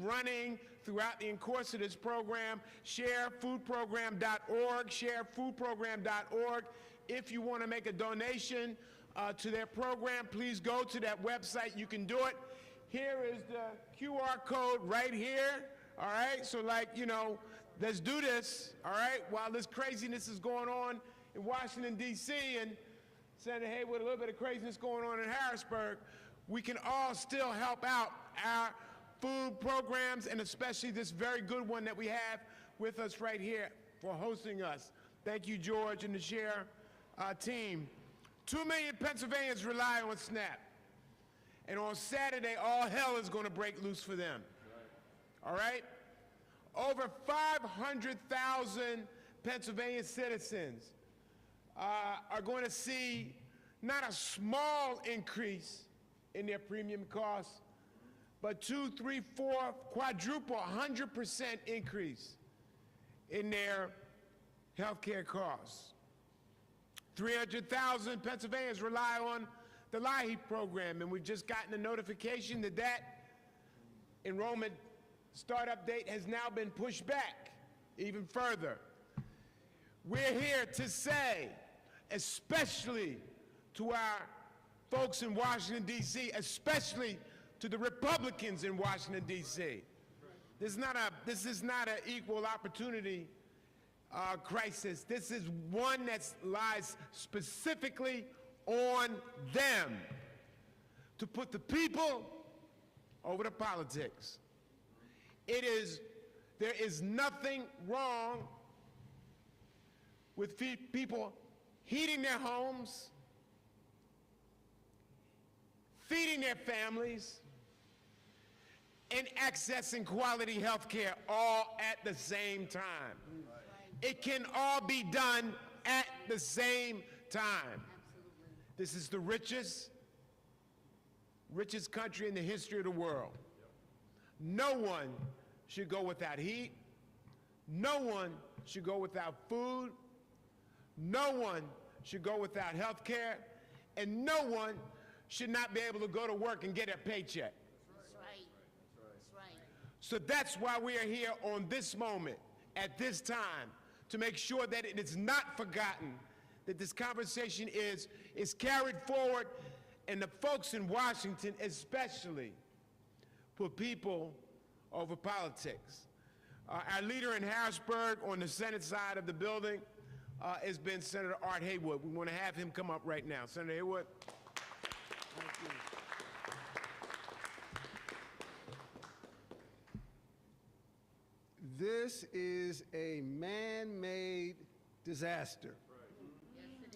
running throughout the course of this program. Sharefoodprogram.org, sharefoodprogram.org. If you want to make a donation to their program, please go to that website. You can do it. Here is the QR code right here. All right, so let's do this, all right, while this craziness is going on in Washington, D.C., and Senator Haywood, a little bit of craziness going on in Harrisburg, we can all still help out our food programs, and especially this very good one that we have with us right here for hosting us. Thank you, George, and the Share team. 2 million Pennsylvanians rely on SNAP, and on Saturday, all hell is going to break loose for them. All right? Over 500,000 Pennsylvania citizens are going to see not a small increase in their premium costs, but 2, 3, 4, quadruple, 100% increase in their health care costs. 300,000 Pennsylvanians rely on the LIHEAP program, and we've just gotten a notification that that enrollment startup date has now been pushed back even further. We're here to say, especially to our folks in Washington, D.C., especially to the Republicans in Washington, D.C., this is not an equal opportunity crisis. This is one that lies specifically on them to put the people over the politics. There is nothing wrong with people heating their homes, feeding their families, and accessing quality health care all at the same time. It can all be done at the same time. This is the richest country in the history of the world. No one should go without heat. No one should go without food. No one should go without health care. And no one should not be able to go to work and get a paycheck. That's right. That's right. So that's why we are here on this moment, at this time, to make sure that it is not forgotten, that this conversation is carried forward, and the folks in Washington especially put people over politics. Our leader in Harrisburg on the Senate side of the building has been Senator Art Haywood. We want to have him come up right now. Senator Haywood. Thank you. This is a man-made disaster.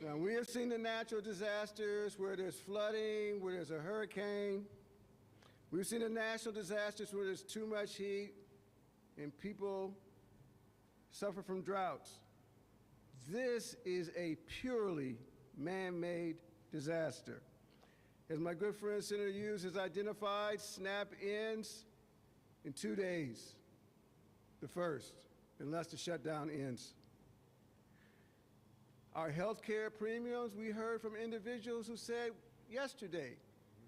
Now, we have seen the natural disasters where there's flooding, where there's a hurricane. We've seen the natural disasters where there's too much heat and people suffer from droughts. This is a purely man-made disaster. As my good friend Senator Hughes has identified, SNAP ends in 2 days, the 1st, unless the shutdown ends. Our health care premiums, we heard from individuals who said yesterday,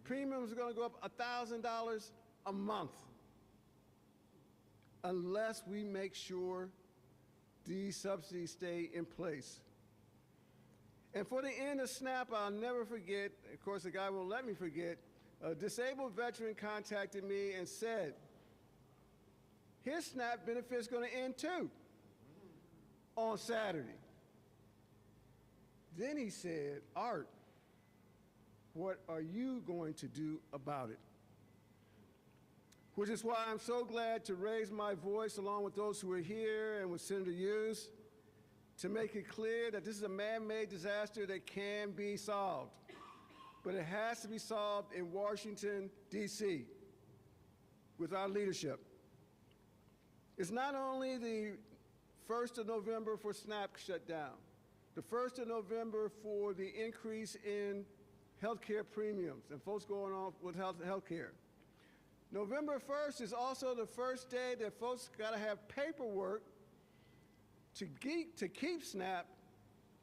premiums are going to go up $1,000 a month unless we make sure these subsidies stay in place. And for the end of SNAP, I'll never forget, of course the guy won't let me forget, a disabled veteran contacted me and said, his SNAP benefit's going to end too on Saturday. Then he said, Art, what are you going to do about it? Which is why I'm so glad to raise my voice along with those who are here and with Senator Hughes to make it clear that this is a man-made disaster that can be solved. But it has to be solved in Washington, D.C. with our leadership. It's not only the 1st of November for SNAP shutdown, the 1st of November for the increase in health care premiums and folks going on with health care. November 1st is also the first day that folks got to have paperwork to keep SNAP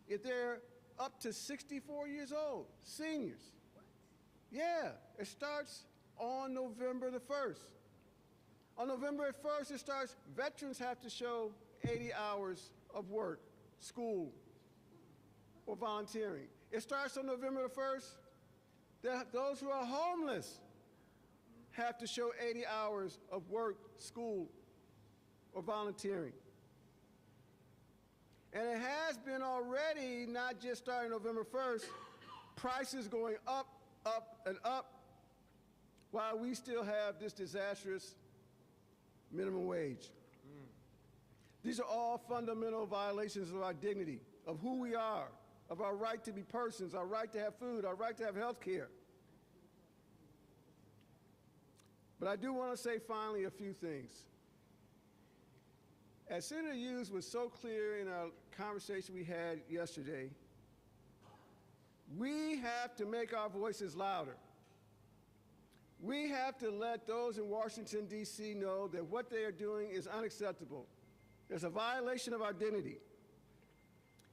if they're up to 64 years old, seniors. Yeah, it starts on November the 1st. On November 1st, it starts, veterans have to show 80 hours of work, school, or volunteering. It starts on November the 1st. Those who are homeless have to show 80 hours of work, school, or volunteering. And it has been already, not just starting November 1st, prices going up, up, and up, while we still have this disastrous minimum wage. These are all fundamental violations of our dignity, of who we are, of our right to be persons, our right to have food, our right to have health care. But I do want to say finally a few things. As Senator Hughes was so clear in our conversation we had yesterday, we have to make our voices louder. We have to let those in Washington, D.C. know that what they are doing is unacceptable. There's a violation of our dignity,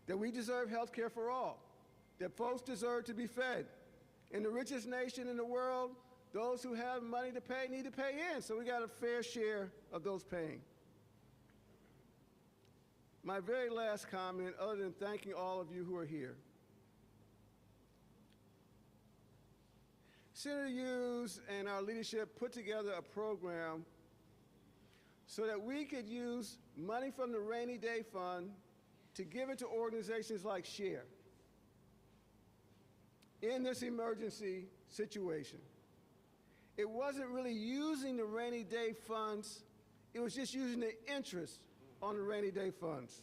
that we deserve health care for all, that folks deserve to be fed. In the richest nation in the world, those who have money to pay need to pay in, so we got a fair share of those paying. My very last comment, other than thanking all of you who are here. Senator Hughes and our leadership put together a program so that we could use money from the rainy day fund to give it to organizations like SHARE in this emergency situation. It wasn't really using the rainy day funds, it was just using the interest on the rainy day funds.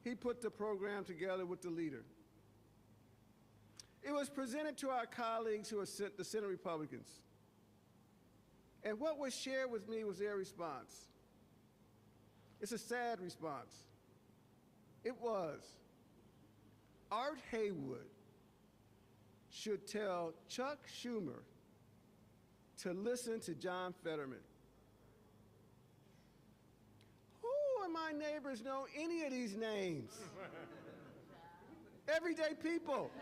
He put the program together with the leader. It was presented to our colleagues who are the Senate Republicans. And what was shared with me was their response. It's a sad response. It was, Art Haywood should tell Chuck Schumer to listen to John Fetterman. Who of my neighbors know any of these names? Everyday people.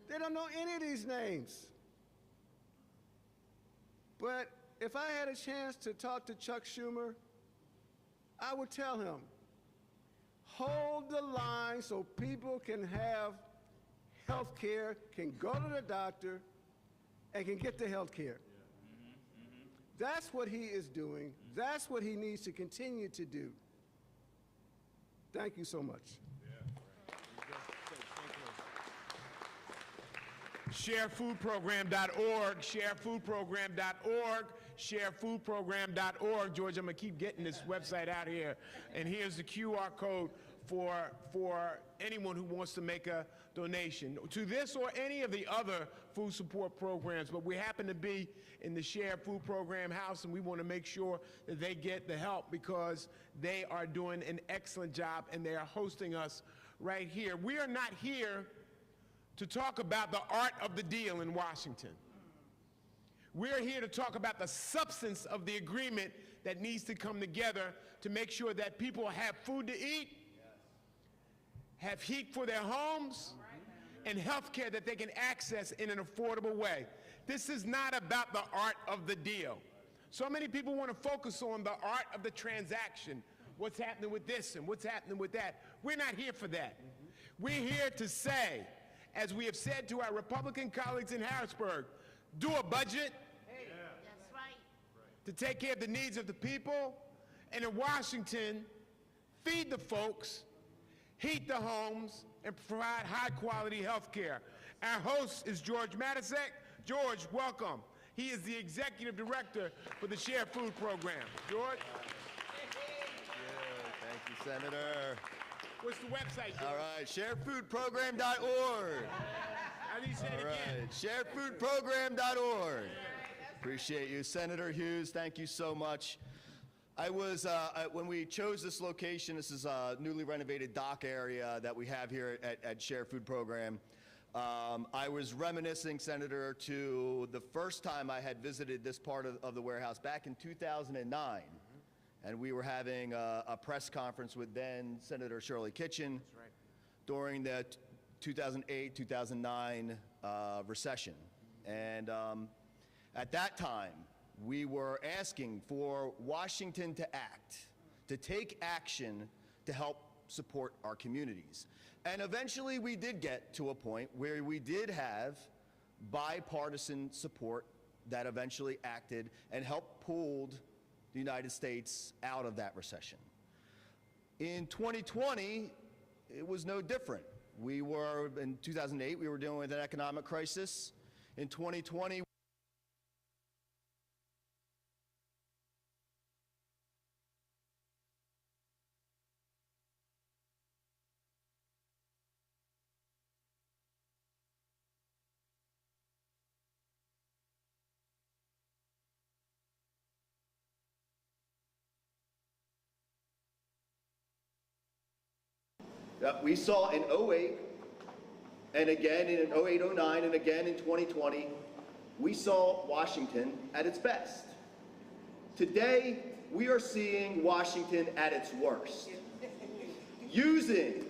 They don't know any of these names. But if I had a chance to talk to Chuck Schumer, I would tell him, hold the line so people can have health care, can go to the doctor, and can get the health care. That's what he is doing. That's what he needs to continue to do. Thank you so much. ShareFoodProgram.org, ShareFoodProgram.org, ShareFoodProgram.org. George, I'm going to keep getting this website out here. And here's the QR code for anyone who wants to make a donation to this or any of the other food support programs. But we happen to be in the Share Food Program house, and we want to make sure that they get the help because they are doing an excellent job, and they are hosting us right here. We are not here to talk about the art of the deal in Washington. We're here to talk about the substance of the agreement that needs to come together to make sure that people have food to eat, have heat for their homes, and health care that they can access in an affordable way. This is not about the art of the deal. So many people want to focus on the art of the transaction, what's happening with this and what's happening with that. We're not here for that. We're here to say, as we have said to our Republican colleagues in Harrisburg, do a budget That's right. to take care of the needs of the people, and in Washington, feed the folks, heat the homes, and provide high-quality health care. Our host is George Matisek. George, welcome. He is the executive director for the Share Food Program. George? Thank you, Senator. What's the website, George? All right, sharefoodprogram.org. How do you say it All again? right, sharefoodprogram.org. Appreciate you, Senator Hughes. Thank you so much. I was, when we chose this location, this is a newly renovated dock area that we have here at Share Food Program. I was reminiscing, Senator, to the first time I had visited this part of the warehouse back in 2009. And we were having a press conference with then Senator Shirley Kitchen during the 2008-2009 recession. And at that time, we were asking for Washington to act, to take action to help support our communities. And eventually we did get to a point where we did have bipartisan support that eventually acted and helped pull the United States out of that recession. In 2020, it was no different. In 2008, we were dealing with an economic crisis. In 2020, we saw in '08, and again in '08, '09, and again in 2020, we saw Washington at its best. Today, we are seeing Washington at its worst, using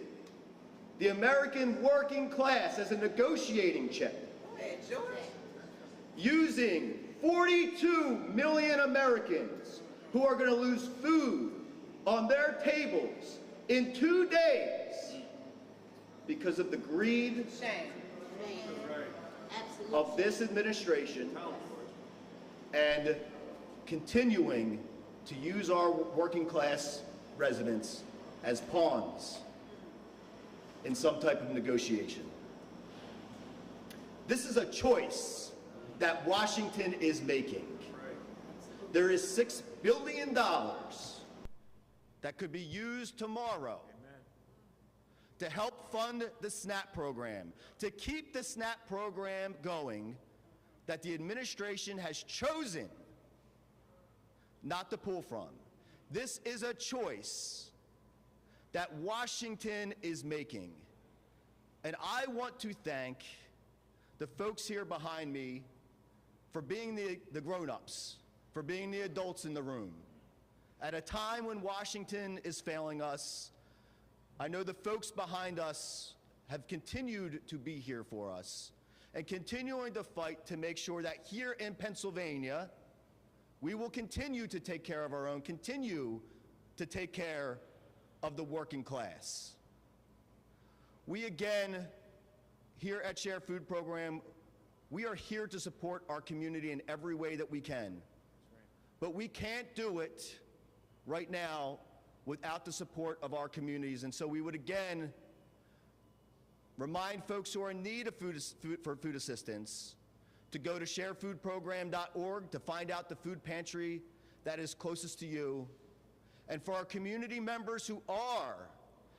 the American working class as a negotiating chip, using 42 million Americans who are going to lose food on their tables in 2 days because of the greed of this administration and continuing to use our working class residents as pawns in some type of negotiation. This is a choice that Washington is making. There is $6 billion that could be used tomorrow to help fund the SNAP program, to keep the SNAP program going that the administration has chosen not to pull from. This is a choice that Washington is making. And I want to thank the folks here behind me for being the grown-ups, for being the adults in the room. At a time when Washington is failing us, I know the folks behind us have continued to be here for us and continuing to fight to make sure that here in Pennsylvania, we will continue to take care of our own, continue to take care of the working class. We again, here at Share Food Program, we are here to support our community in every way that we can. But we can't do it right now without the support of our communities. And so we would again remind folks who are in need of food assistance to go to sharefoodprogram.org to find out the food pantry that is closest to you. And for our community members who are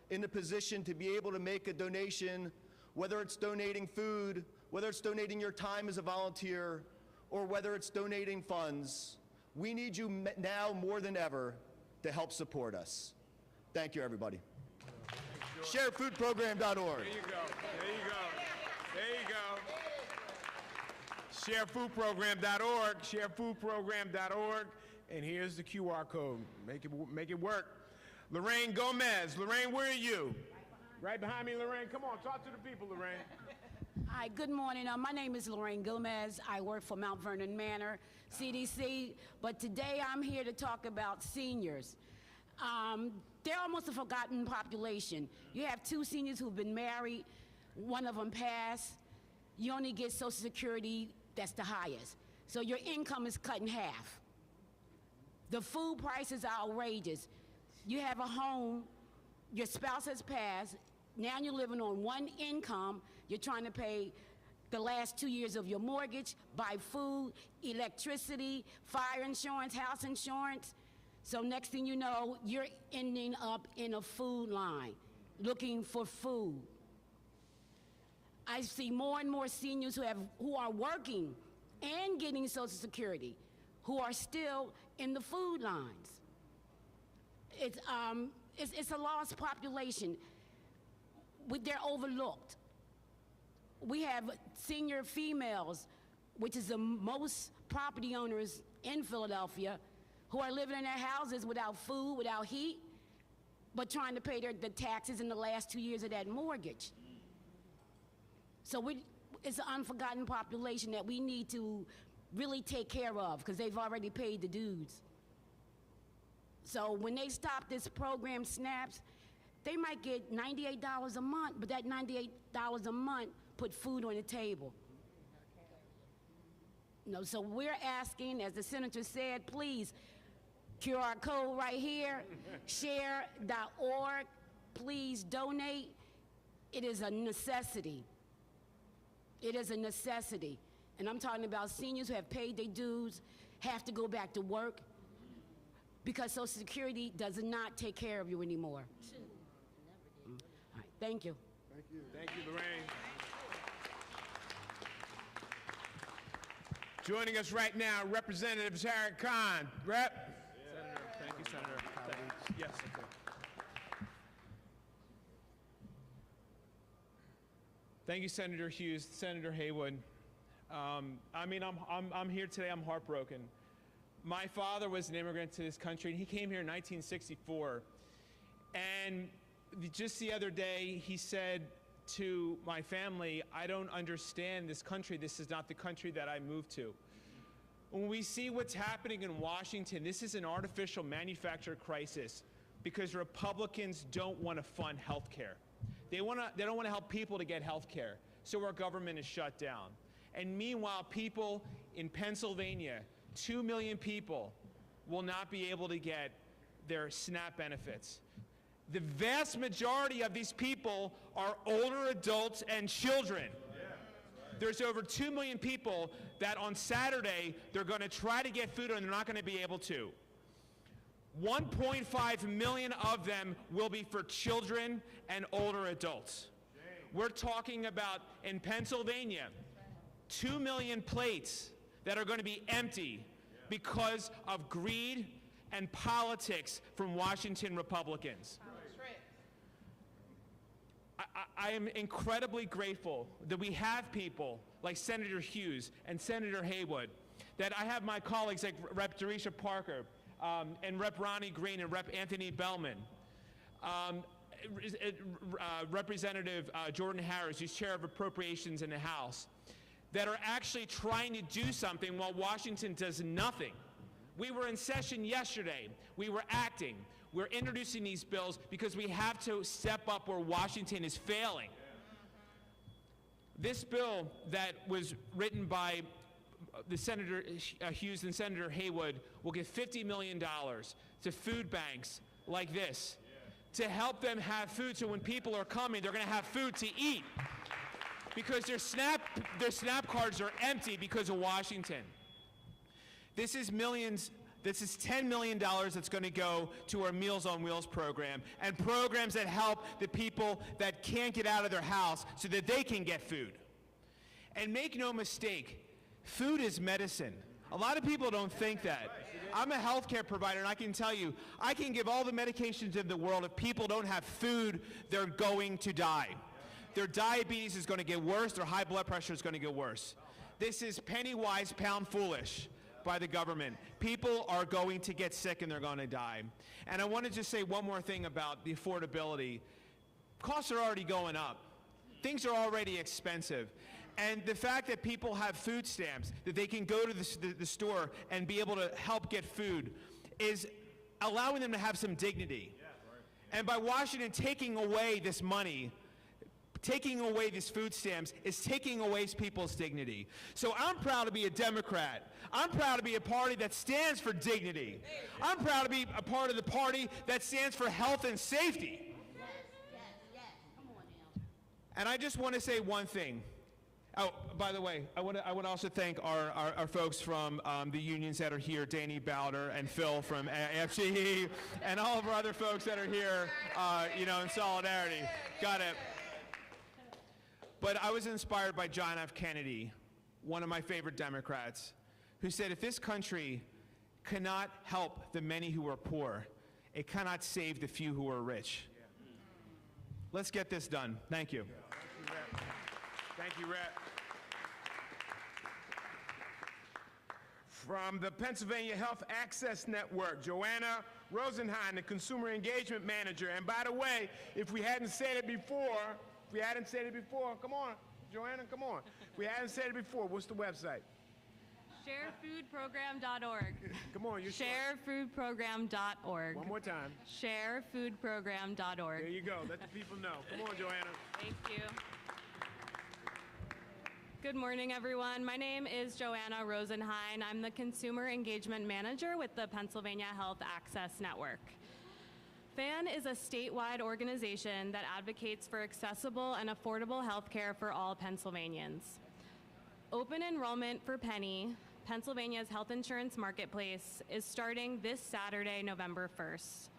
in a position to be able to make a donation, whether it's donating food, whether it's donating your time as a volunteer, or whether it's donating funds, we need you now more than ever to help support us. Thank you, everybody. Sharefoodprogram.org. There you go. There you go. There you go. Sharefoodprogram.org. Sharefoodprogram.org. And here's the QR code. Make it work. Lorraine Gomez. Lorraine, where are you? Right behind me, Lorraine. Come on, talk to the people, Lorraine. Hi, good morning. My name is Lorraine Gomez. I work for Mount Vernon Manor, CDC, but today I'm here to talk about seniors. They're almost a forgotten population. You have 2 seniors who've been married, one of them passed. You only get Social Security, that's the highest. So your income is cut in half. The food prices are outrageous. You have a home, your spouse has passed, now you're living on one income, you're trying to pay the last 2 years of your mortgage, buy food, electricity, fire insurance, house insurance. So next thing you know, you're ending up in a food line, looking for food. I see more and more seniors who are working and getting Social Security, who are still in the food lines. It's a lost population. They're overlooked. We have senior females, which is the most property owners in Philadelphia, who are living in their houses without food, without heat, but trying to pay the taxes in the last 2 years of that mortgage. So it's an unforgotten population that we need to really take care of because they've already paid the dues. So when they stop this program, SNAPs, they might get $98 a month, but that $98 a month put food on the table. No, so we're asking, as the senator said, please, QR code right here, share.org, please donate. It is a necessity. It is a necessity. And I'm talking about seniors who have paid their dues, have to go back to work because Social Security does not take care of you anymore. All right, thank you. Thank you. Thank you, Lorraine. Joining us right now, Representative Tariq Khan. Rep. Senator, thank you, Senator. Yes, okay. Thank you, Senator Hughes, Senator Haywood. I'm here today. I'm heartbroken. My father was an immigrant to this country, and he came here in 1964. And just the other day, he said to my family, I don't understand this country. This is not the country that I moved to. When we see what's happening in Washington, this is an artificial manufactured crisis because Republicans don't want to fund health care. They don't want to help people to get health care, so our government is shut down. And meanwhile, people in Pennsylvania, 2 million people, will not be able to get their SNAP benefits. The vast majority of these people are older adults and children. There's over 2 million people that on Saturday, they're going to try to get food and they're not going to be able to. 1.5 million of them will be for children and older adults. We're talking about, in Pennsylvania, 2 million plates that are going to be empty because of greed and politics from Washington Republicans. I am incredibly grateful that we have people like Senator Hughes and Senator Haywood, that I have my colleagues like Rep. Derisha Parker and Rep. Ronnie Green and Rep. Anthony Bellman, Representative Jordan Harris, who's chair of appropriations in the House, that are actually trying to do something while Washington does nothing. We were in session yesterday. We were acting. We're introducing these bills because we have to step up where Washington is failing. This bill that was written by the Senator Hughes and Senator Haywood will give $50 million to food banks like this to help them have food, so when people are coming, they're going to have food to eat because their SNAP cards are empty because of Washington. This is millions. This is $10 million that's going to go to our Meals on Wheels program and programs that help the people that can't get out of their house so that they can get food. And make no mistake, food is medicine. A lot of people don't think that. I'm a healthcare provider, and I can tell you, I can give all the medications in the world. If people don't have food, they're going to die. Their diabetes is going to get worse. Their high blood pressure is going to get worse. This is penny wise, pound foolish by the government. People are going to get sick and they're going to die. And I want to just say one more thing about the affordability. Costs are already going up. Things are already expensive. And the fact that people have food stamps, that they can go to the store and be able to help get food, is allowing them to have some dignity. And by Washington taking away this money, taking away these food stamps, is taking away people's dignity. So I'm proud to be a Democrat. I'm proud to be a party that stands for dignity. I'm proud to be a part of the party that stands for health and safety. Come on now. And I just want to say one thing. Oh, by the way, I want to also thank our folks from the unions that are here, Danny Bowder and Phil from AFGE, and all of our other folks that are here, in solidarity. Got it. But I was inspired by John F. Kennedy, one of my favorite Democrats, who said, if this country cannot help the many who are poor, it cannot save the few who are rich. Let's get this done. Thank you. Thank you, Rep. From the Pennsylvania Health Access Network, Joanna Rosenheim, the Consumer Engagement Manager. And by the way, if we hadn't said it before, come on, Joanna, come on. If we hadn't said it before, what's the website? Sharefoodprogram.org. Come on, you're short. Sharefoodprogram.org. One more time. Sharefoodprogram.org. There you go. Let the people know. Come on, Joanna. Thank you. Good morning, everyone. My name is Joanna Rosenheim. I'm the Consumer Engagement Manager with the Pennsylvania Health Access Network. FAN is a statewide organization that advocates for accessible and affordable health care for all Pennsylvanians. Open enrollment for Penny, Pennsylvania's health insurance marketplace, is starting this Saturday, November 1st.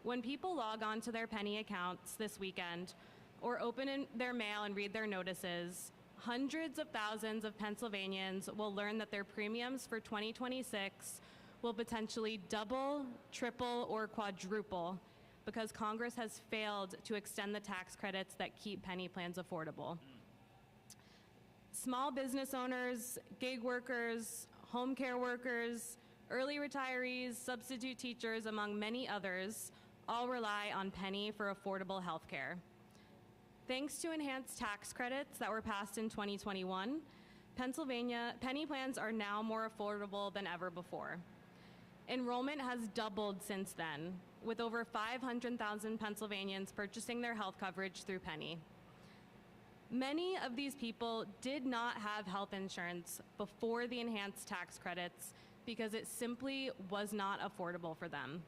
When people log on to their Penny accounts this weekend or open in their mail and read their notices, hundreds of thousands of Pennsylvanians will learn that their premiums for 2026 will potentially double, triple, or quadruple because Congress has failed to extend the tax credits that keep Penny plans affordable. Small business owners, gig workers, home care workers, early retirees, substitute teachers, among many others, all rely on Penny for affordable health care. Thanks to enhanced tax credits that were passed in 2021, Penny plans are now more affordable than ever before. Enrollment has doubled since then, with over 500,000 Pennsylvanians purchasing their health coverage through Penny. Many of these people did not have health insurance before the enhanced tax credits because it simply was not affordable for them.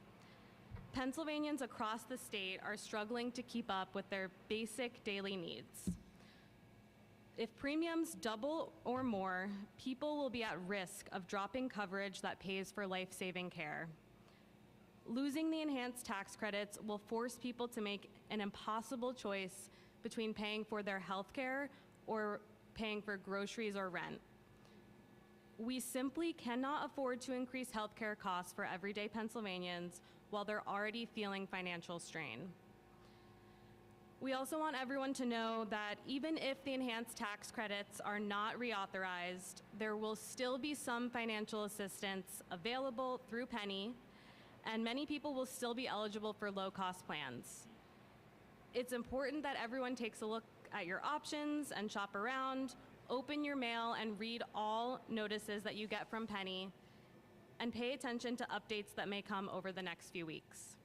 Pennsylvanians across the state are struggling to keep up with their basic daily needs. If premiums double or more, people will be at risk of dropping coverage that pays for life-saving care. Losing the enhanced tax credits will force people to make an impossible choice between paying for their health care or paying for groceries or rent. We simply cannot afford to increase healthcare costs for everyday Pennsylvanians while they're already feeling financial strain. We also want everyone to know that even if the enhanced tax credits are not reauthorized, there will still be some financial assistance available through Penny, and many people will still be eligible for low-cost plans. It's important that everyone takes a look at your options and shop around, open your mail and read all notices that you get from Penny, and pay attention to updates that may come over the next few weeks.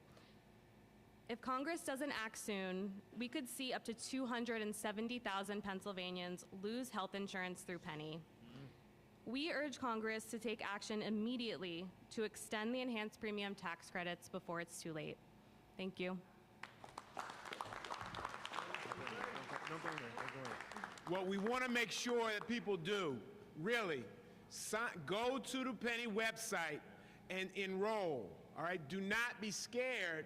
If Congress doesn't act soon, we could see up to 270,000 Pennsylvanians lose health insurance through Penny. We urge Congress to take action immediately to extend the enhanced premium tax credits before it's too late. Thank you. What we want to make sure that people do, really, go to the Penny website and enroll, all right? Do not be scared.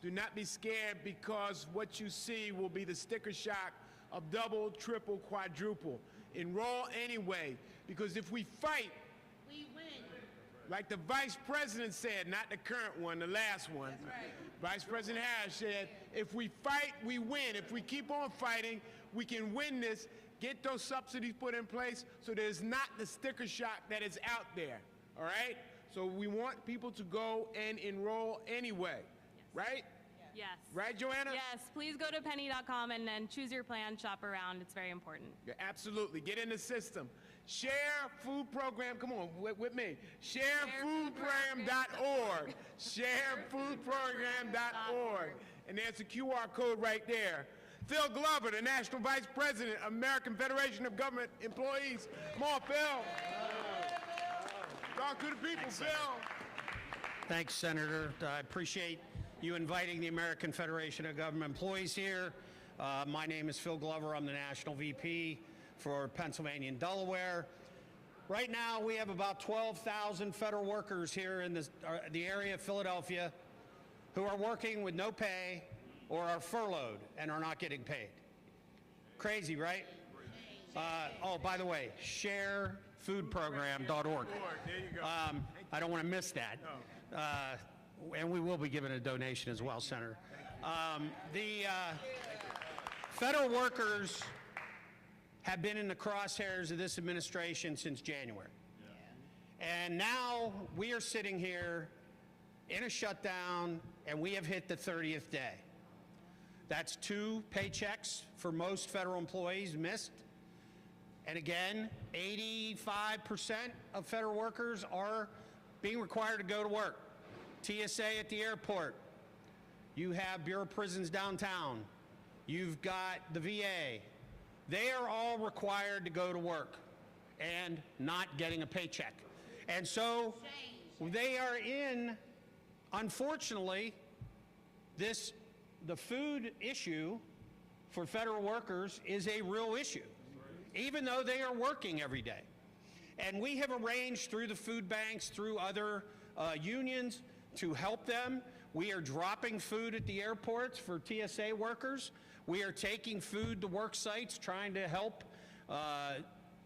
Do not be scared because what you see will be the sticker shock of double, triple, quadruple. Enroll anyway, because if we fight, We win. like the vice president said, not the current one, the last one. That's right. Vice President Harris said, if we fight, we win. If we keep on fighting, we can win this, get those subsidies put in place so there's not the sticker shock that is out there, all right? So we want people to go and enroll anyway, right? Yes. Right, Joanna? Yes, please go to penny.com and then choose your plan, shop around. It's very important. Yeah, absolutely. Get in the system. Share Food Program. Come on, with me. Sharefoodprogram.org. Sharefoodprogram.org. And there's a QR code right there. Phil Glover, the National Vice President, American Federation of Government Employees. Come on, Phil. Talk to the people, Phil. Thanks, Senator. I appreciate you inviting the American Federation of Government Employees here. My name is Phil Glover. I'm the National VP for Pennsylvania and Delaware. Right now, we have about 12,000 federal workers here in the area of Philadelphia who are working with no pay or are furloughed and are not getting paid. Crazy, right? Oh, by the way, sharefoodprogram.org. There you go. I don't want to miss that. And we will be giving a donation as well, Senator. The federal workers have been in the crosshairs of this administration since January. And now we are sitting here in a shutdown, and we have hit the 30th day. That's 2 paychecks for most federal employees missed. And again, 85% of federal workers are being required to go to work. TSA at the airport. You have Bureau of Prisons downtown. You've got the VA. They are all required to go to work and not getting a paycheck. And so they are in, unfortunately, the food issue for federal workers is a real issue, even though they are working every day. And we have arranged through the food banks, through other unions, to help them. We are dropping food at the airports for TSA workers. We are taking food to work sites, trying to help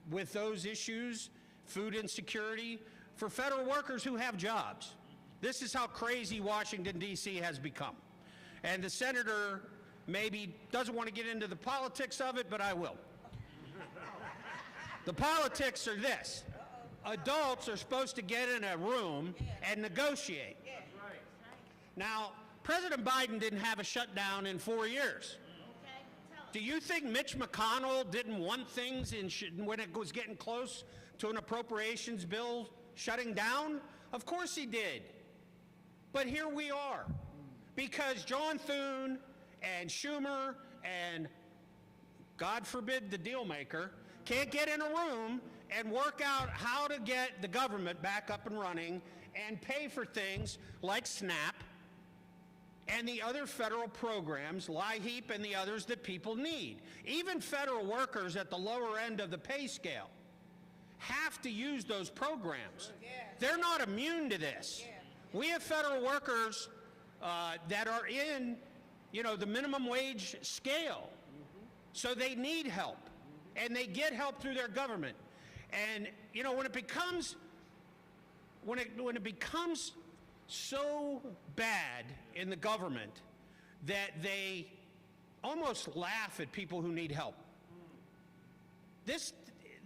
with those issues, food insecurity, for federal workers who have jobs. This is how crazy Washington, D.C. has become. And the senator maybe doesn't want to get into the politics of it, but I will. The politics are this. Adults are supposed to get in a room and negotiate. Now, President Biden didn't have a shutdown in 4 years. Do you think Mitch McConnell didn't want things when it was getting close to an appropriations bill shutting down? Of course he did. But here we are, because John Thune and Schumer and, God forbid, the deal maker can't get in a room and work out how to get the government back up and running and pay for things like SNAP and the other federal programs, LIHEAP and the others that people need. Even federal workers at the lower end of the pay scale have to use those programs. They're not immune to this. We have federal workers that are in, the minimum wage scale. So they need help, and they get help through their government. And, when it becomes so bad in the government that they almost laugh at people who need help.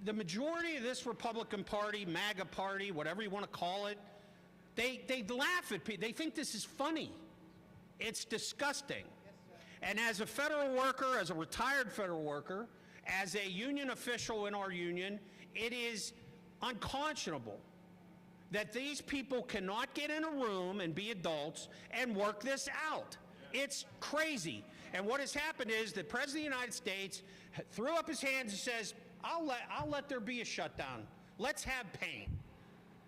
The majority of this Republican Party, MAGA Party, whatever you want to call it, they laugh at people. They think this is funny. It's disgusting. And as a federal worker, as a retired federal worker, as a union official in our union, it is unconscionable that these people cannot get in a room and be adults and work this out. It's crazy. And what has happened is the President of the United States threw up his hands and says, I'll let there be a shutdown. Let's have pain.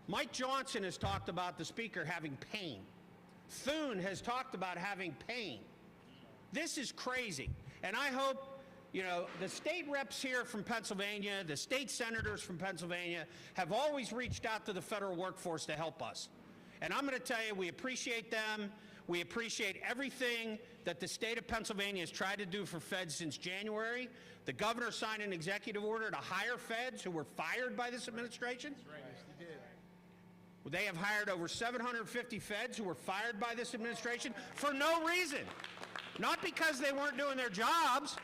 Mike Johnson has talked about the Speaker having pain. Thune has talked about having pain. This is crazy. And I hope, the state reps here from Pennsylvania, the state senators from Pennsylvania have always reached out to the federal workforce to help us. And I'm going to tell you, we appreciate them. We appreciate everything that the state of Pennsylvania has tried to do for feds since January. The governor signed an executive order to hire feds who were fired by this administration. That's right. Yes, he did. They have hired over 750 feds who were fired by this administration for no reason. Not because they weren't doing their jobs,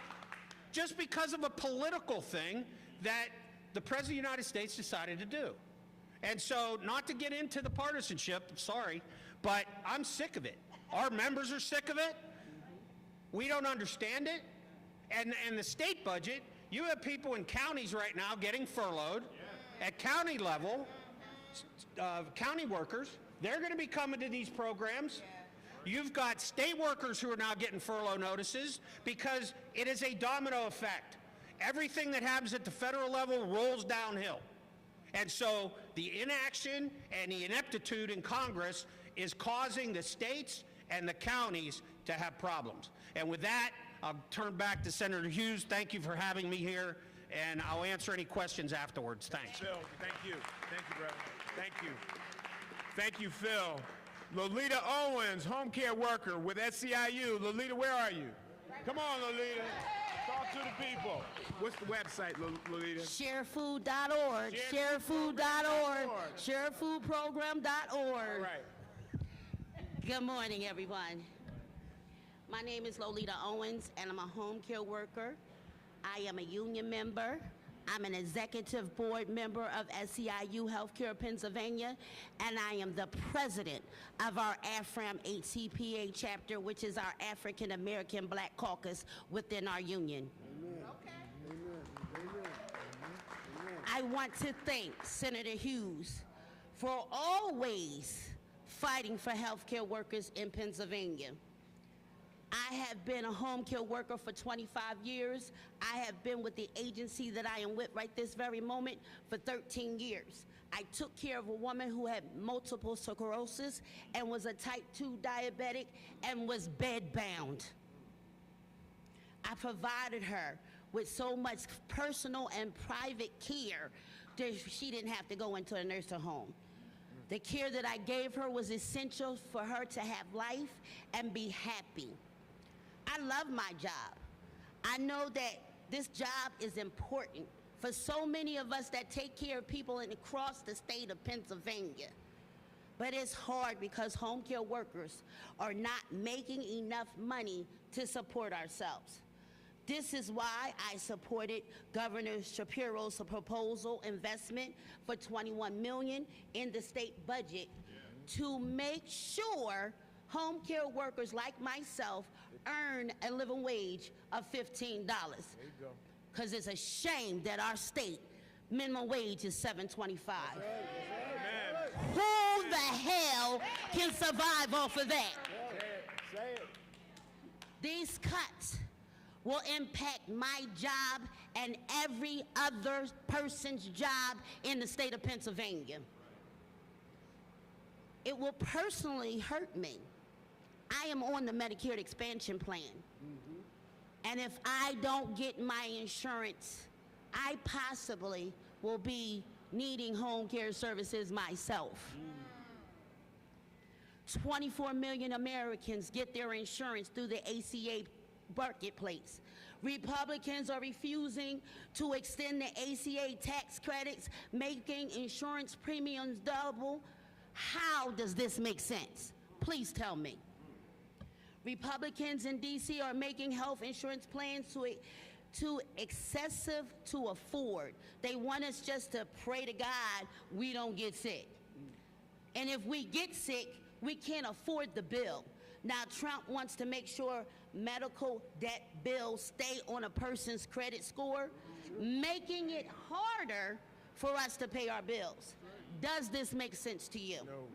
just because of a political thing that the President of the United States decided to do. And so, not to get into the partisanship, sorry, but I'm sick of it. Our members are sick of it. We don't understand it. And the state budget, you have people in counties right now getting furloughed. At county level, county workers, they're going to be coming to these programs. You've got state workers who are now getting furlough notices because it is a domino effect. Everything that happens at the federal level rolls downhill. And so the inaction and the ineptitude in Congress is causing the states and the counties to have problems. And with that, I'll turn back to Senator Hughes. Thank you for having me here, and I'll answer any questions afterwards. Thanks. Phil, thank you. Thank you, brother. Thank you. Thank you, Phil. Lolita Owens, home care worker with SEIU. Lolita, where are you? Come on, Lolita. Talk to the people. What's the website, Lolita? Sharefood.org. Sharefood.org. Sharefoodprogram.org. All right. Good morning, everyone. My name is Lolita Owens, and I'm a home care worker. I am a union member. I'm an executive board member of SEIU Healthcare Pennsylvania, and I am the president of our AFRAM HCPA chapter, which is our African American Black Caucus within our union. Amen. Okay. Amen. Amen. I want to thank Senator Hughes for always fighting for healthcare workers in Pennsylvania. I have been a home care worker for 25 years. I have been with the agency that I am with right this very moment for 13 years. I took care of a woman who had multiple sclerosis and was a type 2 diabetic and was bedbound. I provided her with so much personal and private care that she didn't have to go into a nursing home. The care that I gave her was essential for her to have life and be happy. I love my job. I know that this job is important for so many of us that take care of people across the state of Pennsylvania. But it's hard because home care workers are not making enough money to support ourselves. This is why I supported Governor Shapiro's proposal investment for $21 million in the state budget to make sure home care workers like myself earn a living wage of $15. Because it's a shame that our state minimum wage is $7.25. Who the hell can survive off of that? Say it. These cuts will impact my job and every other person's job in the state of Pennsylvania. It will personally hurt me. I am on the Medicare expansion plan. And if I don't get my insurance, I possibly will be needing home care services myself. 24 million Americans get their insurance through the ACA marketplace. Republicans are refusing to extend the ACA tax credits, making insurance premiums double. How does this make sense? Please tell me. Republicans in D.C. are making health insurance plans too excessive to afford. They want us just to pray to God we don't get sick. And if we get sick, we can't afford the bill. Now, Trump wants to make sure medical debt bills stay on a person's credit score, making it harder for us to pay our bills. Does this make sense to you? No.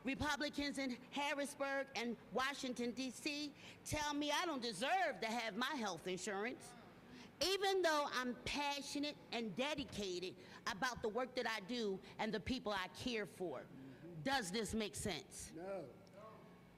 Republicans in Harrisburg and Washington, D.C. tell me I don't deserve to have my health insurance, even though I'm passionate and dedicated about the work that I do and the people I care for. Does this make sense? No.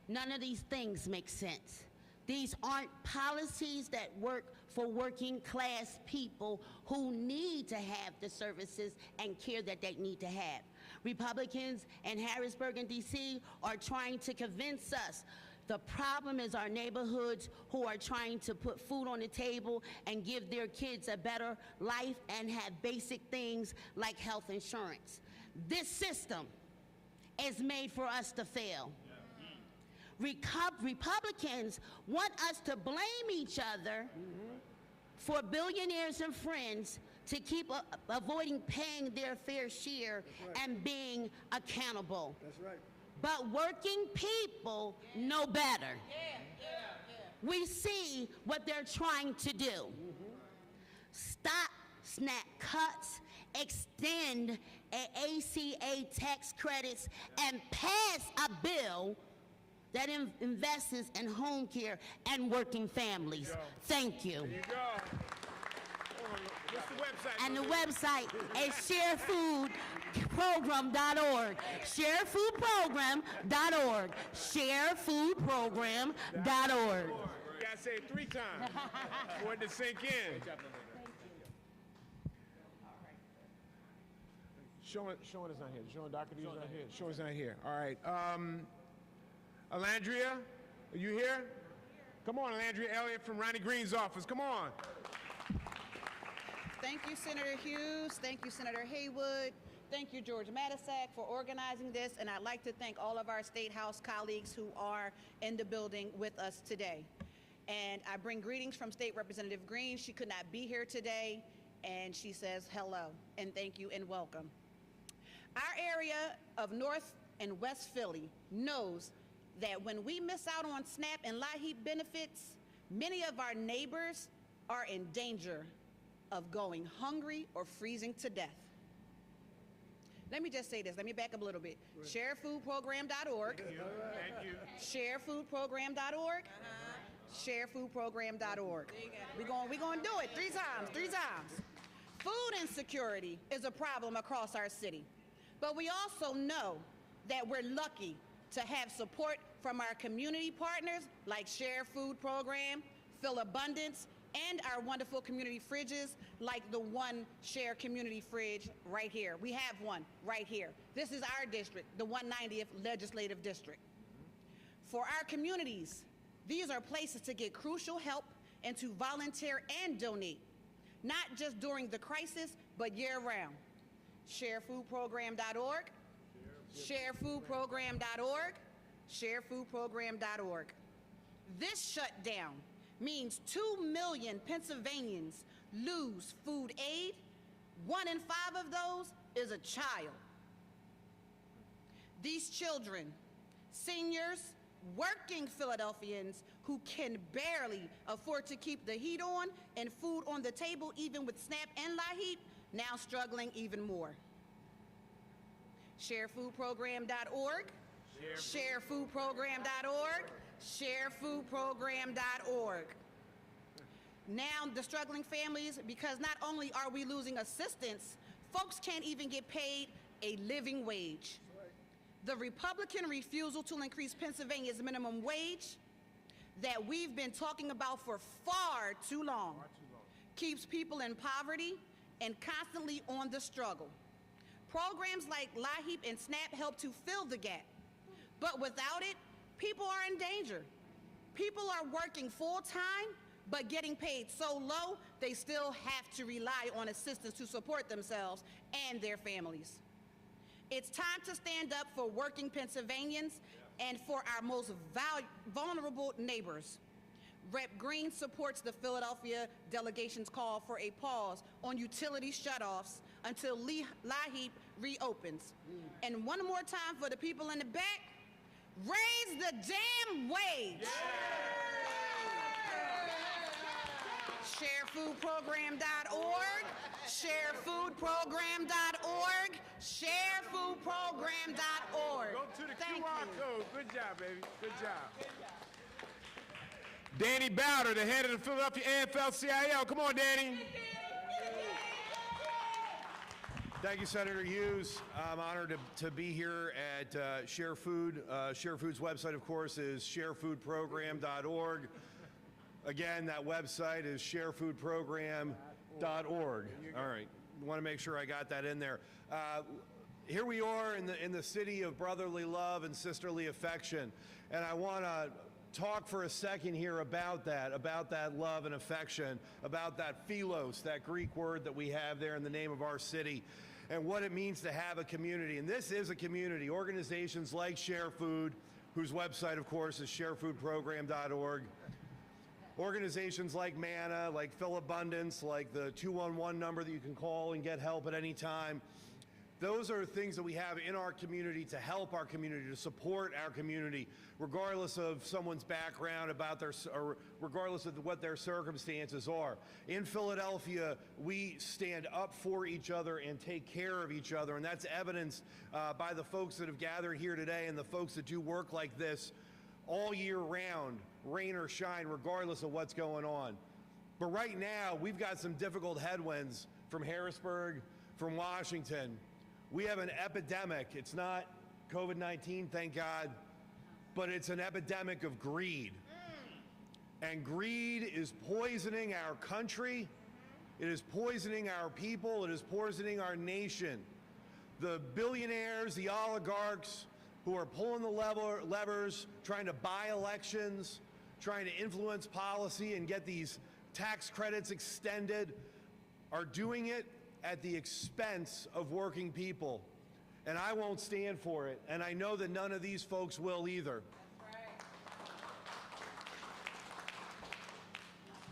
None of these things make sense. These aren't policies that work for working class people who need to have the services and care that they need to have. Republicans in Harrisburg and D.C. are trying to convince us the problem is our neighborhoods who are trying to put food on the table and give their kids a better life and have basic things like health insurance. This system is made for us to fail. Republicans want us to blame each other for billionaires and friends to keep avoiding paying their fair share and being accountable. That's right. But working people know better. We see what they're trying to do. Stop SNAP cuts, extend ACA tax credits, and pass a bill that invests in home care and working families. Thank you. There you go. What's the website? And the website is sharefoodprogram.org. Sharefoodprogram.org. Sharefoodprogram.org. You gotta say it 3 times for it to sink in. Sean is not here. Sean Doherty's not here. Sean's not here. All right. Alandria, are you here? Come on, Alandria Elliott from Ronnie Green's office. Come on. Thank you, Senator Hughes. Thank you, Senator Haywood. Thank you, George Matisak, for organizing this. And I'd like to thank all of our State House colleagues who are in the building with us today. And I bring greetings from State Representative Green. She could not be here today, and she says hello, and thank you and welcome. Our area of North and West Philly knows that when we miss out on SNAP and LIHEAP benefits, many of our neighbors are in danger of going hungry or freezing to death. Let me just say this. Let me back up a little bit. Sharefoodprogram.org. Thank you. Sharefoodprogram.org. Sharefoodprogram.org. We're going to do it 3 times. Food insecurity is a problem across our city. But we also know that we're lucky to have support from our community partners like Share Food Program, Fill Abundance, and our wonderful community fridges like the One Share Community Fridge right here. We have one right here. This is our district, the 190th Legislative District. For our communities, these are places to get crucial help and to volunteer and donate, not just during the crisis, but year-round. Sharefoodprogram.org, sharefoodprogram.org, sharefoodprogram.org. This shutdown means 2 million Pennsylvanians lose food aid. 1 in 5 of those is a child. These children, seniors, working Philadelphians who can barely afford to keep the heat on and food on the table, even with SNAP and LIHEAP, now struggling even more. Sharefoodprogram.org, sharefoodprogram.org, sharefoodprogram.org. Now the struggling families, because not only are we losing assistance, folks can't even get paid a living wage. The Republican refusal to increase Pennsylvania's minimum wage that we've been talking about for far too long keeps people in poverty and constantly on the struggle. Programs like LIHEAP and SNAP help to fill the gap, but without it, people are in danger. People are working full-time, but getting paid so low, they still have to rely on assistance to support themselves and their families. It's time to stand up for working Pennsylvanians and for our most vulnerable neighbors. Rep. Green supports the Philadelphia delegation's call for a pause on utility shutoffs until LIHEAP reopens. And one more time for the people in the back, raise the damn wage. Sharefoodprogram.org, sharefoodprogram.org, sharefoodprogram.org. Go to the Thank QR you. code. Good job, baby. Good job. Danny Bowder, the head of the Philadelphia AFL-CIO. Come on, Danny. Thank you, Senator Hughes. I'm honored to be here at Share Food. Share Food's website, of course, is sharefoodprogram.org. Again, that website is sharefoodprogram.org. All right, want to make sure I got that in there. Here we are in the city of brotherly love and sisterly affection, and I want to talk for a second here about that love and affection, about that philos, that Greek word that we have there in the name of our city, and what it means to have a community. And this is a community. Organizations like Share Food, whose website, of course, is sharefoodprogram.org. Organizations like MANA, like Fill Abundance, like the 211 number that you can call and get help at any time. Those are things that we have in our community to help our community, to support our community, regardless of someone's background, or regardless of what their circumstances are. In Philadelphia, we stand up for each other and take care of each other, and that's evidenced by the folks that have gathered here today and the folks that do work like this all year round, rain or shine, regardless of what's going on. But right now, we've got some difficult headwinds from Harrisburg, from Washington. We have an epidemic. It's not COVID-19, thank God, but it's an epidemic of greed. And greed is poisoning our country. It is poisoning our people. It is poisoning our nation. The billionaires, the oligarchs who are pulling the levers, trying to buy elections, trying to influence policy and get these tax credits extended, are doing it at the expense of working people. And I won't stand for it. And I know that none of these folks will either.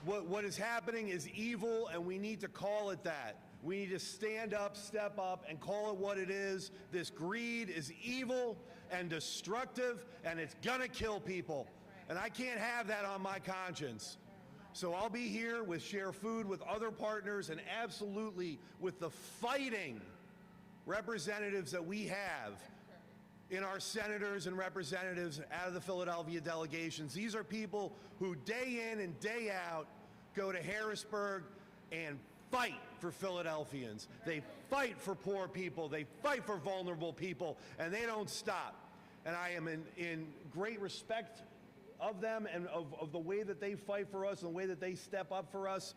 What is happening is evil, and we need to call it that. We need to stand up, step up, and call it what it is. This greed is evil and destructive, and it's gonna kill people. And I can't have that on my conscience. So I'll be here with Share Food, with other partners, and absolutely with the fighting representatives that we have in our senators and representatives out of the Philadelphia delegations. These are people who day in and day out go to Harrisburg and fight for Philadelphians. They fight for poor people. They fight for vulnerable people, and they don't stop. And I am in great respect of them and of the way that they fight for us and the way that they step up for us.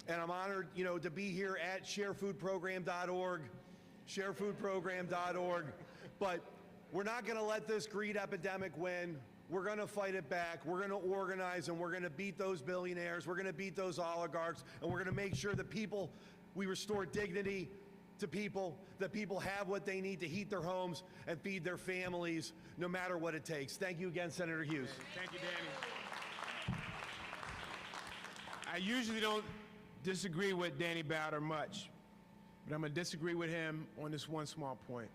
And I'm honored, to be here at sharefoodprogram.org, sharefoodprogram.org. But we're not going to let this greed epidemic win. We're going to fight it back. We're going to organize, and we're going to beat those billionaires. We're going to beat those oligarchs, and we're going to make sure that we restore dignity to people, that people have what they need to heat their homes and feed their families, no matter what it takes. Thank you again, Senator Hughes. Thank you, Danny. I usually don't disagree with Danny Bowder much, but I'm going to disagree with him on this one small point.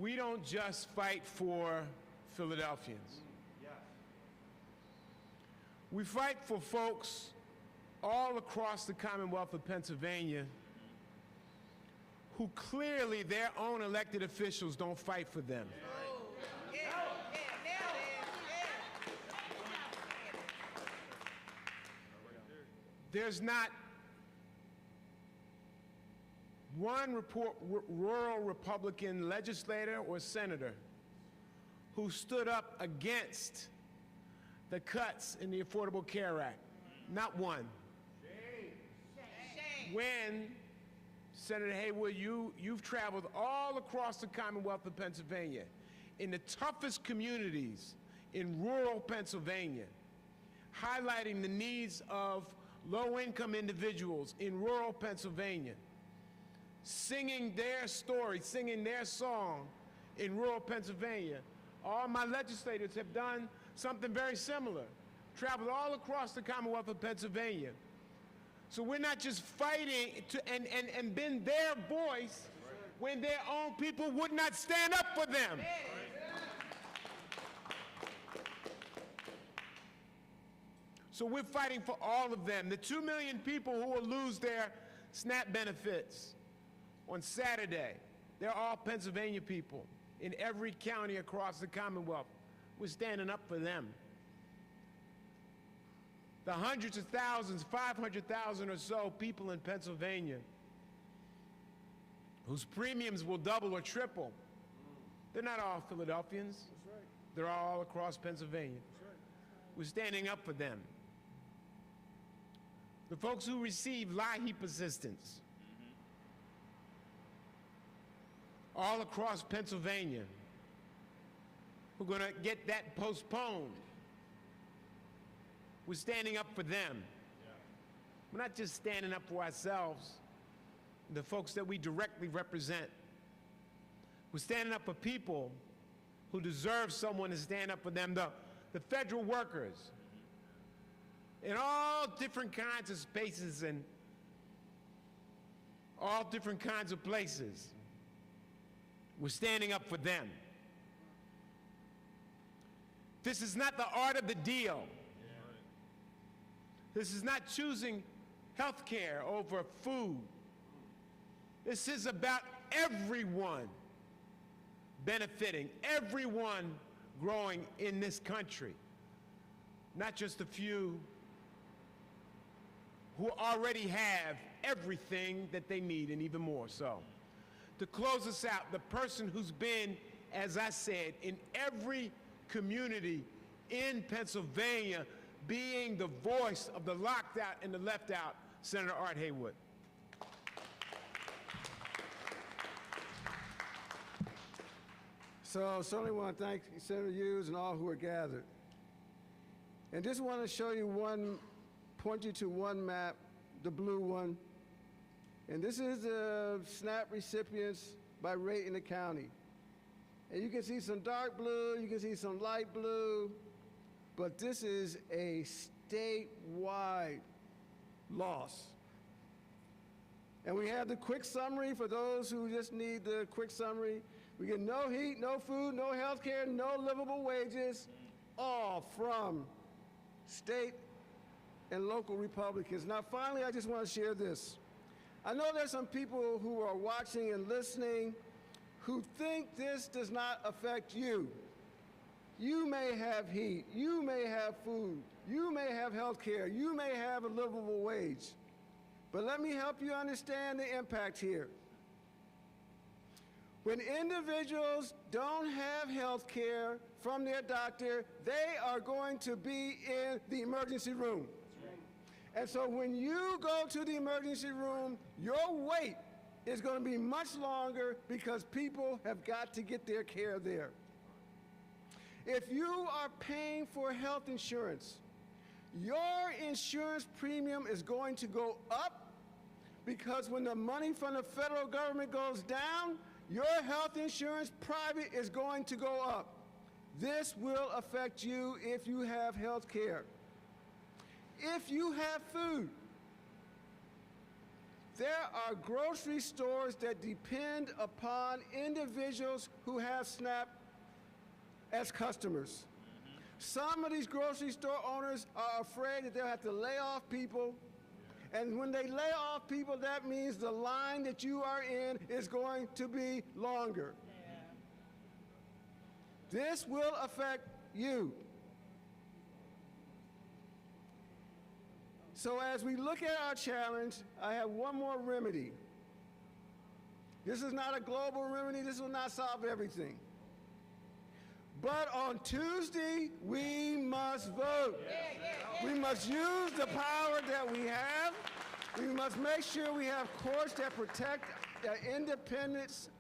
We don't just fight for Philadelphians. We fight for folks all across the Commonwealth of Pennsylvania who clearly their own elected officials don't fight for them. There's not one rural Republican legislator or senator who stood up against the cuts in the Affordable Care Act. Not one. When, Senator Haywood, you've traveled all across the Commonwealth of Pennsylvania, in the toughest communities in rural Pennsylvania, highlighting the needs of low-income individuals in rural Pennsylvania, singing their story, singing their song in rural Pennsylvania. All my legislators have done something very similar, traveled all across the Commonwealth of Pennsylvania. So we're not just fighting and been their voice when their own people would not stand up for them. So we're fighting for all of them. The 2 million people who will lose their SNAP benefits on Saturday, they're all Pennsylvania people in every county across the Commonwealth. We're standing up for them. The hundreds of thousands, 500,000 or so people in Pennsylvania whose premiums will double or triple, they're not all Philadelphians. That's right. They're all across Pennsylvania. That's right. We're standing up for them. The folks who receive LIHEAP assistance, all across Pennsylvania, who are going to get that postponed. We're standing up for them. We're not just standing up for ourselves, the folks that we directly represent. We're standing up for people who deserve someone to stand up for them, the federal workers, in all different kinds of spaces and all different kinds of places. We're standing up for them. This is not the art of the deal. This is not choosing health care over food. This is about everyone benefiting, everyone growing in this country, not just a few who already have everything that they need and even more so. To close us out, the person who's been, as I said, in every community in Pennsylvania, being the voice of the locked out and the left out, Senator Art Haywood. So I certainly want to thank Senator Hughes and all who are gathered. And just want to show you point you to one map, the blue one. And this is the SNAP recipients by rate in the county. And you can see some dark blue, you can see some light blue, but this is a statewide loss. And we have the quick summary for those who just need the quick summary. We get no heat, no food, no health care, no livable wages, all from state and local Republicans. Now, finally, I just want to share this. I know there's some people who are watching and listening who think this does not affect you. You may have heat, you may have food, you may have health care, you may have a livable wage. But let me help you understand the impact here. When individuals don't have health care from their doctor, they are going to be in the emergency room. And so when you go to the emergency room, your wait is going to be much longer because people have got to get their care there. If you are paying for health insurance, your insurance premium is going to go up because when the money from the federal government goes down, your health insurance private is going to go up. This will affect you if you have health care. If you have food, there are grocery stores that depend upon individuals who have SNAP as customers. Some of these grocery store owners are afraid that they'll have to lay off people. And when they lay off people, that means the line that you are in is going to be longer. This will affect you. So as we look at our challenge, I have one more remedy. This is not a global remedy. This will not solve everything. But on Tuesday, we must vote. We must use the power that we have. We must make sure we have courts that protect independence,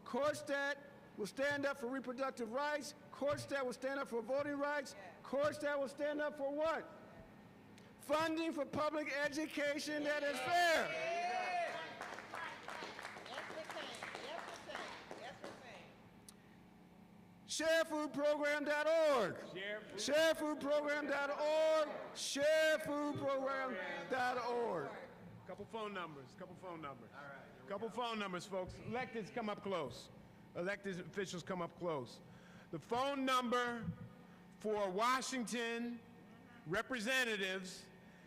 courts that will stand up for reproductive rights, courts that will stand up for voting rights, courts that will stand up for what? Funding for public education that is fair. Sharefoodprogram.org. Sharefoodprogram.org. Sharefoodprogram.org. Couple phone numbers. Couple phone numbers, folks. Electeds come up close. Elected officials come up close. The phone number for Washington representatives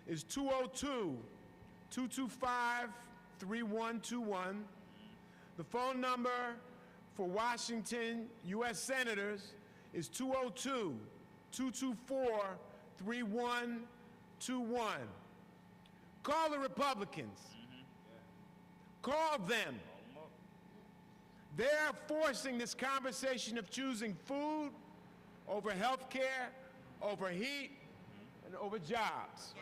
is 202-225-3121. The phone number for Washington U.S. Senators is 202-224-3121. Call the Republicans. Call them. They're forcing this conversation of choosing food over health care, over heat, and over jobs.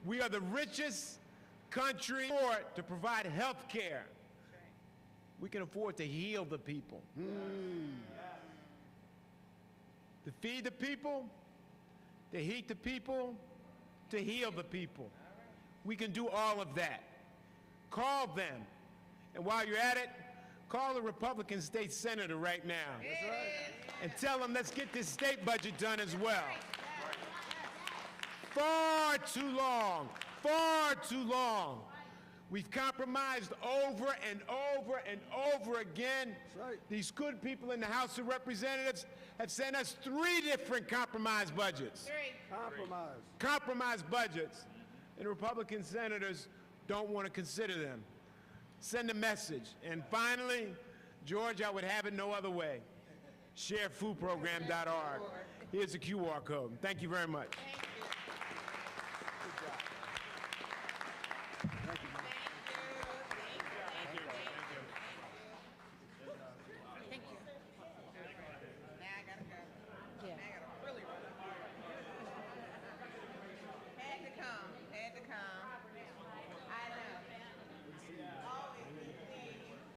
We are the richest country to provide health care. We can afford to heal the people. To feed the people, to heat the people, to heal the people. We can do all of that. Call them. And while you're at it, call the Republican state senator right now. That's right. And tell them, let's get this state budget done as well. Far too long. We've compromised over and over and over again. That's right. These good people in the House of Representatives have sent us 3 different compromise budgets. Compromise budgets. And Republican senators don't want to consider them. Send a message. And finally, George, I would have it no other way. Sharefoodprogram.org. Here's the QR code. Thank you very much.